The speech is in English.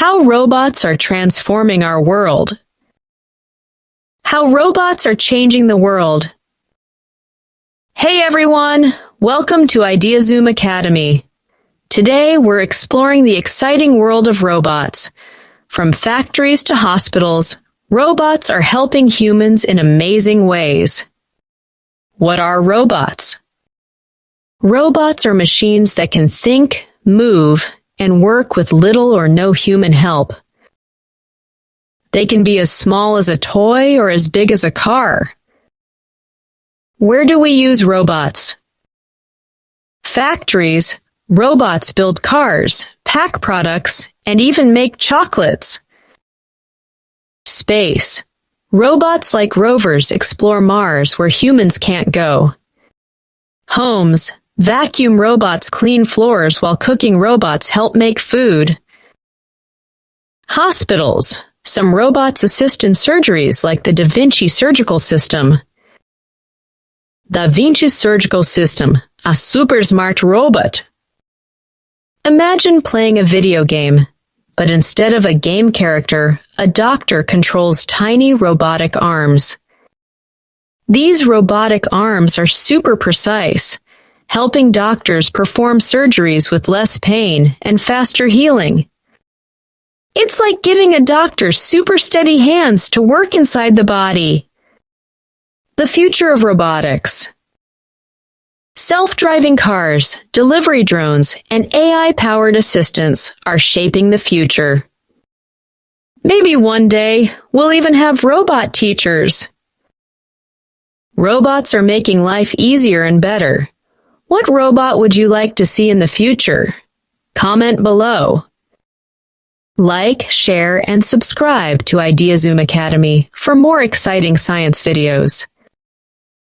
How robots are transforming our world. How robots are changing the world. Hey everyone! Welcome to IdeaZoom Academy. Today we're exploring the exciting world of robots. From factories to hospitals, robots are helping humans in amazing ways. What are robots? Robots are machines that can think, move, and work with little or no human help. They can be as small as a toy or as big as a car. Where do we use robots? Factories. Robots build cars, pack products, and even make chocolates. Space. Robots like rovers explore Mars where humans can't go. Homes. Vacuum robots clean floors while cooking robots help make food. Hospitals. Some robots assist in surgeries like the Da Vinci surgical system. Da Vinci surgical system, a super smart robot. Imagine playing a video game, but instead of a game character, a doctor controls tiny robotic arms. These robotic arms are super precise, helping doctors perform surgeries with less pain and faster healing. It's like giving a doctor super steady hands to work inside the body. The future of robotics. Self-driving cars, delivery drones, and AI-powered assistants are shaping the future. Maybe one day we'll even have robot teachers. Robots are making life easier and better. What robot would you like to see in the future? Comment below. Like, share, and subscribe to IdeaZoom Academy for more exciting science videos.